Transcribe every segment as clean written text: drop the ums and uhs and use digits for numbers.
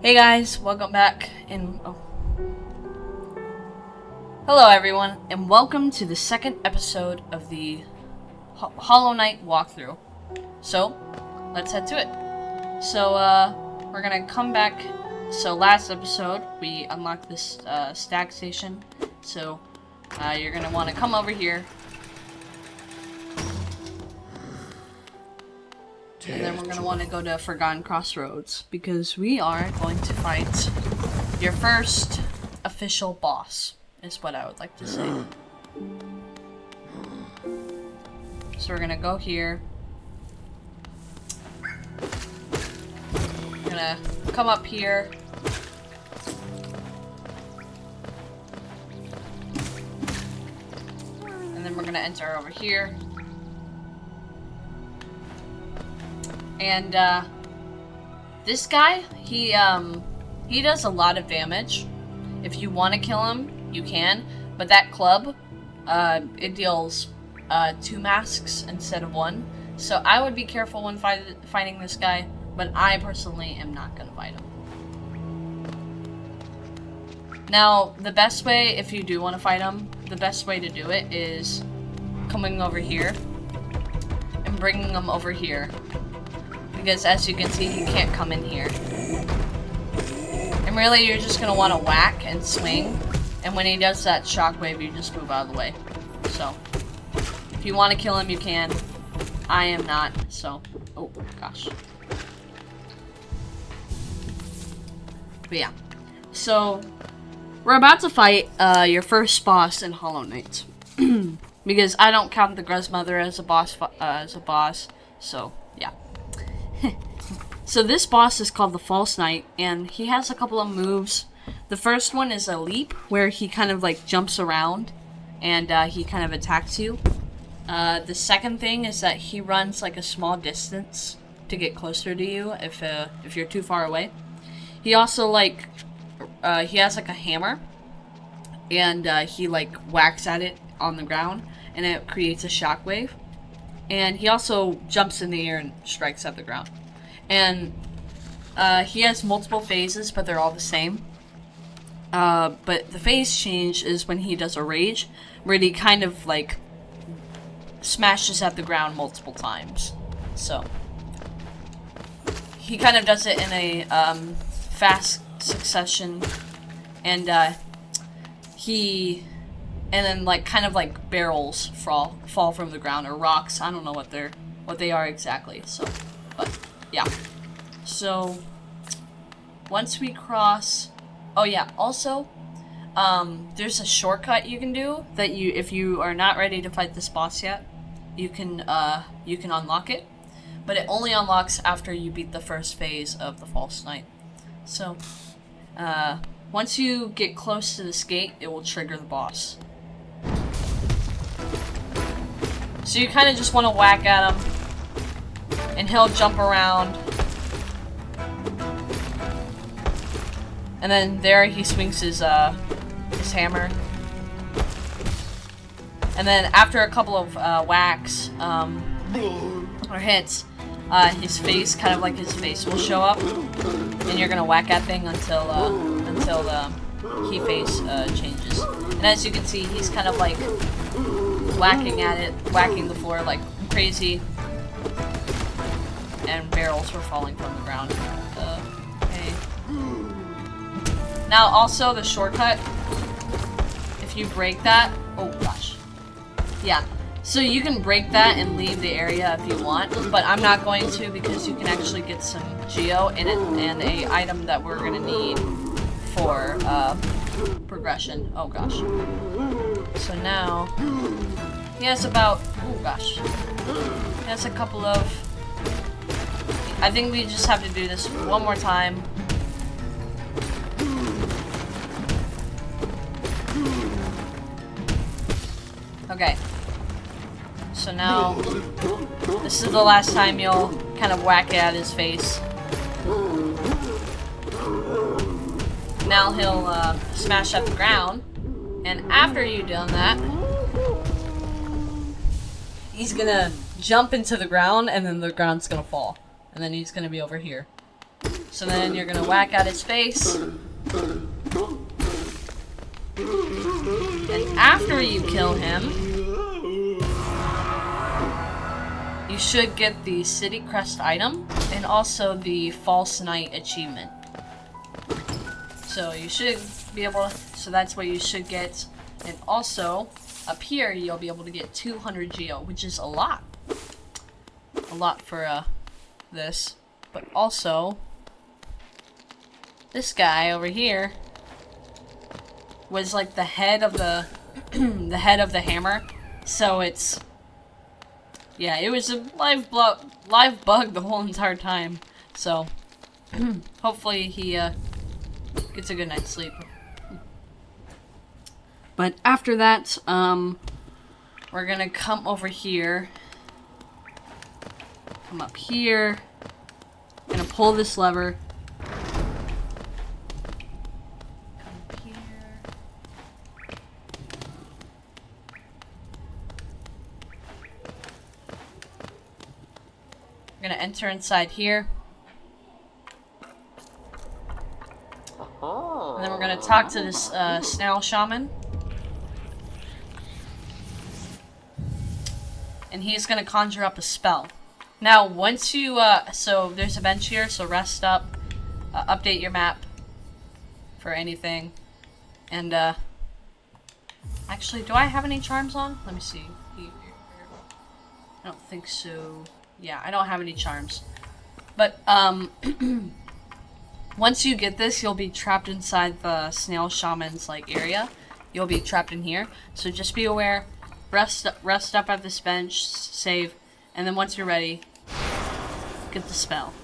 Hey guys, welcome back, hello everyone, and welcome to the second episode of the Hollow Knight walkthrough. So, let's head to it. So, we're gonna come back. So, last episode, we unlocked this, stack station. So, you're gonna want to come over here. And then we're gonna want to go to Forgotten Crossroads, because we are going to fight your first official boss, is what I would like to say. So we're gonna go here. We're gonna come up here. And then we're gonna enter over here. And, this guy, he does a lot of damage. If you want to kill him, you can. But that club, it deals, 2 masks instead of 1. So I would be careful when fighting this guy, but I personally am not gonna fight him. Now, the best way, if you do want to fight him, the best way to do it is coming over here and bringing him over here. Because as you can see, he can't come in here. And really, you're just gonna want to whack and swing. And when he does that shockwave, you just move out of the way. So, if you want to kill him, you can. I am not, so... Oh, gosh. But yeah. So, we're about to fight your first boss in Hollow Knight. Because I don't count the Grubmother as a boss, so, yeah. So this boss is called the False Knight, and he has a couple of moves. The first one is a leap, where he kind of like jumps around, and he kind of attacks you. The second thing is that he runs like a small distance to get closer to you if you're too far away. He also like, he has like a hammer, and he like whacks at it on the ground, and it creates a shockwave. And he also jumps in the air and strikes at the ground. And he has multiple phases, but they're all the same. But the phase change is when he does a rage, where he kind of like smashes at the ground multiple times. So he kind of does it in a fast succession, and then like kind of like barrels fall from the ground, or rocks. I don't know what they are exactly. So, but yeah. So once we cross, oh yeah. Also, there's a shortcut you can do that if you are not ready to fight this boss yet, you can unlock it, but it only unlocks after you beat the first phase of the False Knight. So, once you get close to this gate, it will trigger the boss. So you kind of just want to whack at him, and he'll jump around. And then there he swings his hammer. And then after a couple of whacks or hits, his face, kind of like his face, will show up, and you're gonna whack that thing until the key face changes. And as you can see, he's kind of like whacking at it, whacking the floor like crazy, and barrels were falling from the ground. Okay. Now also the shortcut, if you break that, oh gosh, yeah, so you can break that and leave the area if you want, but I'm not going to, because you can actually get some geo in it and a item that we're gonna need for progression. Oh gosh. So now he has about, oh gosh, he has a couple of, I think we just have to do this one more time. Okay. So now, this is the last time you'll kind of whack it at his face. Now he'll smash at the ground, and after you've done that, he's gonna jump into the ground, and then the ground's gonna fall. And then he's gonna be over here. So then you're gonna whack at his face. And after you kill him, you should get the City Crest item and also the False Knight achievement. So you should be able to, so that's what you should get. And also, up here, you'll be able to get 200 Geo, which is a lot. A lot for this. But also, this guy over here was like the head of the the head of the hammer. So it's, yeah, it was a live bug the whole entire time. So hopefully he gets a good night's sleep. But after that, we're gonna come over here. Come up here. Gonna pull this lever. Come up here. We're gonna enter inside here. And then we're gonna talk to this snail shaman. And he's gonna conjure up a spell. Now, once you, so there's a bench here, so rest up, update your map for anything. And, actually, do I have any charms on? Let me see. I don't think so. Yeah, I don't have any charms. But, once you get this, you'll be trapped inside the snail shaman's, like, area. You'll be trapped in here. So just be aware, rest up at this bench, save, and then once you're ready, get the spell.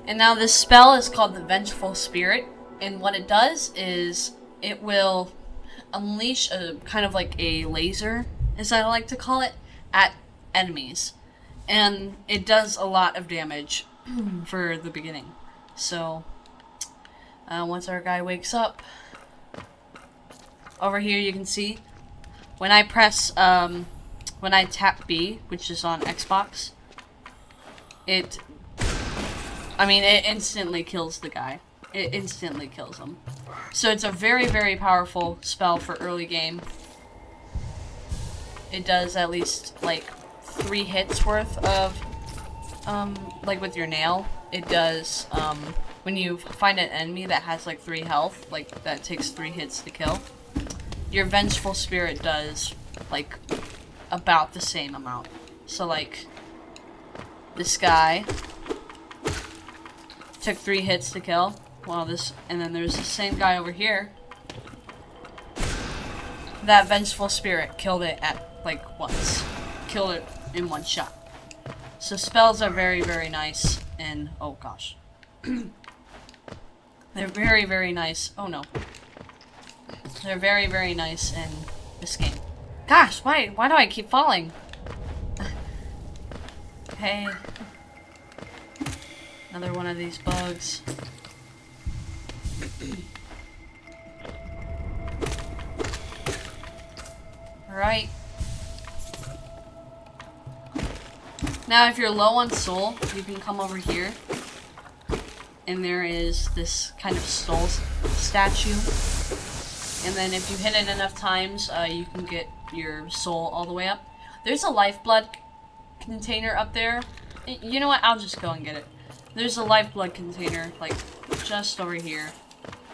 And now this spell is called the Vengeful Spirit, and what it does is it will unleash a kind of like a laser, as I like to call it, at enemies. And it does a lot of damage for the beginning. So, once our guy wakes up, over here you can see, when I press, when I tap B, which is on Xbox, it instantly kills the guy. It instantly kills him. So it's a very, very powerful spell for early game. It does at least, like, 3 hits worth of, like with your nail. It does, when you find an enemy that has, like, 3 health, like, that takes 3 hits to kill, your Vengeful Spirit does, like, about the same amount. So, like, this guy took 3 hits to kill. Well, and then there's the same guy over here. That Vengeful Spirit killed it at, like, once. Killed it in 1 shot. So spells are very, very nice, and, oh gosh. They're very, very nice. Oh no. They're very, very nice in this game. Gosh, why do I keep falling? Okay. Another one of these bugs. Alright. Now, if you're low on soul, you can come over here. And there is this kind of soul statue. And then if you hit it enough times, you can get your soul all the way up. There's a lifeblood container up there. You know what? I'll just go and get it. There's a lifeblood container, like, just over here.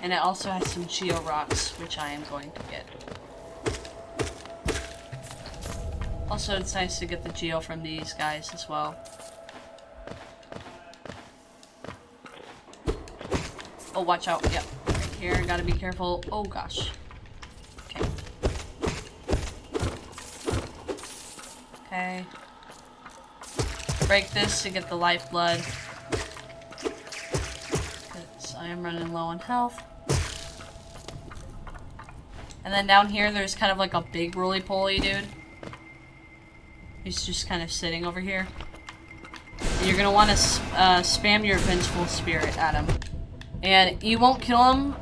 And it also has some Geo rocks, which I am going to get. Also, it's nice to get the Geo from these guys as well. Oh, watch out. Yep. Right here. Gotta be careful. Oh, gosh. Okay. Okay. Break this to get the lifeblood. Because I am running low on health. And then down here, there's kind of like a big roly-poly dude. He's just kind of sitting over here. And you're gonna want to spam your Vengeful Spirit at him. And you won't kill him.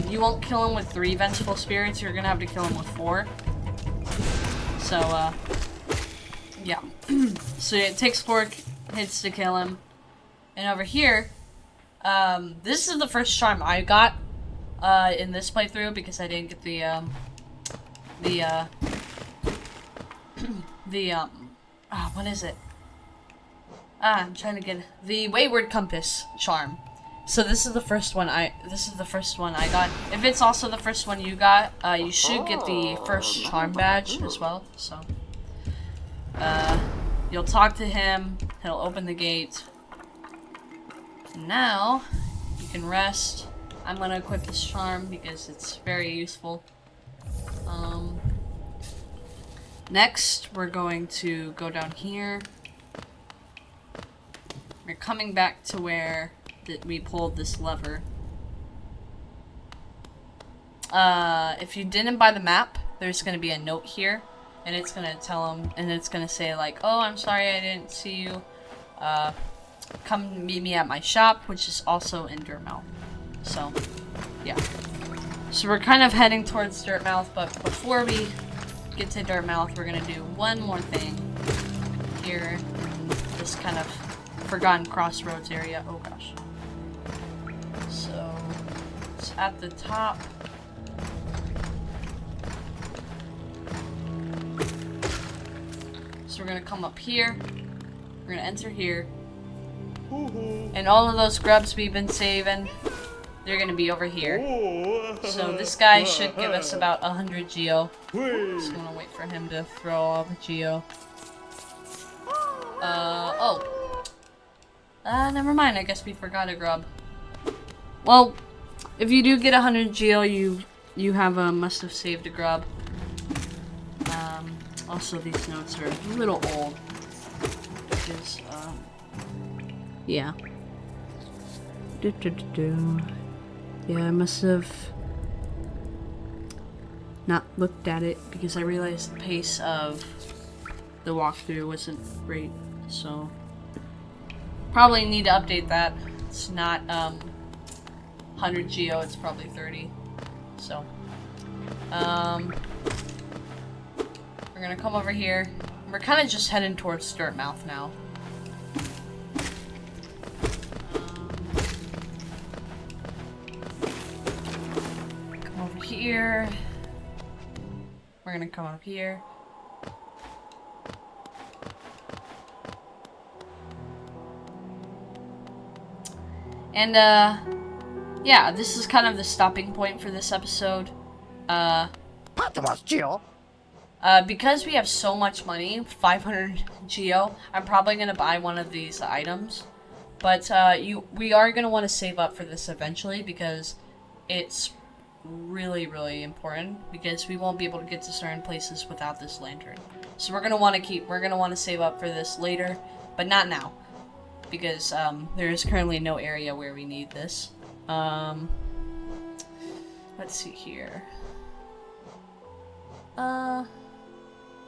You won't kill him with 3 Vengeful Spirits. You're gonna have to kill him with 4. So So, yeah. So it takes 4 hits to kill him. And over here, this is the first charm I got, in this playthrough, because I didn't get what is it? I'm trying to get the Wayward Compass charm. So this is the first one I got. If it's also the first one you got, you should get the first charm badge as well. So, you'll talk to him. He'll open the gate. Now you can rest. I'm gonna equip this charm because it's very useful. Next, we're going to go down here. We're coming back to where we pulled this lever. If you didn't buy the map, there's going to be a note here, and it's going to tell him, and it's going to say like, oh, I'm sorry I didn't see you. Come meet me at my shop, which is also in Dirtmouth. So, yeah. So we're kind of heading towards Dirtmouth, but before we get to Dirtmouth, we're going to do one more thing here. This kind of forgotten crossroads area. Oh gosh. So it's at the top. So we're gonna come up here. We're gonna enter here. And all of those grubs we've been saving, they're gonna be over here. So this guy should give us about 100 geo. Just gonna wait for him to throw all the geo. Never mind. I guess we forgot a grub. Well, if you do get 100 geo, you must have saved a grub. Also, these notes are a little old. Because, yeah. Yeah, I must have not looked at it because I realized the pace of the walkthrough wasn't great, so probably need to update that. It's not 100 geo, it's probably 30. So we're gonna come over here. We're kind of just heading towards Dirtmouth now. Come over here. We're gonna come up here. And, yeah, this is kind of the stopping point for this episode. Because we have so much money, 500 geo, I'm probably gonna buy one of these items. But, we are gonna want to save up for this eventually, because it's really, really important, because we won't be able to get to certain places without this lantern. So we're gonna want to save up for this later, but not now. Because there is currently no area where we need this. Let's see here.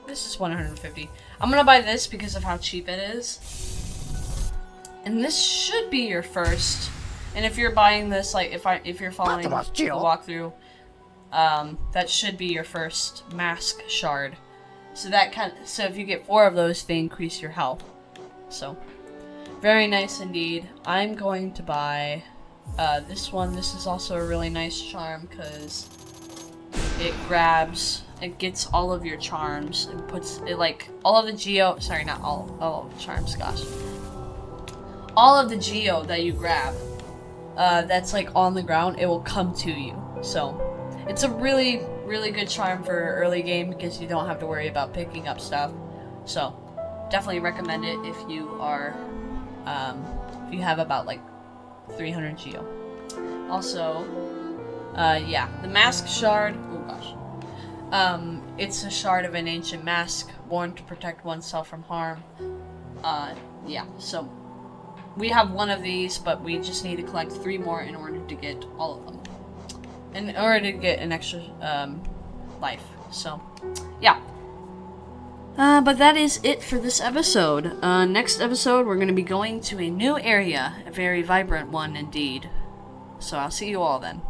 This is 150. I'm gonna buy this because of how cheap it is. And this should be your first. And if you're buying this, like if you're following the walkthrough, that should be your first mask shard. So so if you get 4 of those, they increase your health. So. Very nice indeed. I'm going to buy this one. This is also a really nice charm because it gets all of your charms and puts it like all of the geo. Sorry, not all of the charms. Gosh, all of the geo that you grab, that's like on the ground, it will come to you. So it's a really, really good charm for early game because you don't have to worry about picking up stuff. So definitely recommend it if you are. If you have about like 300 geo. Also, yeah, the mask shard. Oh gosh. It's a shard of an ancient mask worn to protect oneself from harm. Yeah. So we have one of these, but we just need to collect 3 more in order to get all of them. In order to get an extra life. So, yeah. But that is it for this episode. Next episode, we're going to be going to a new area, a very vibrant one indeed. So I'll see you all then.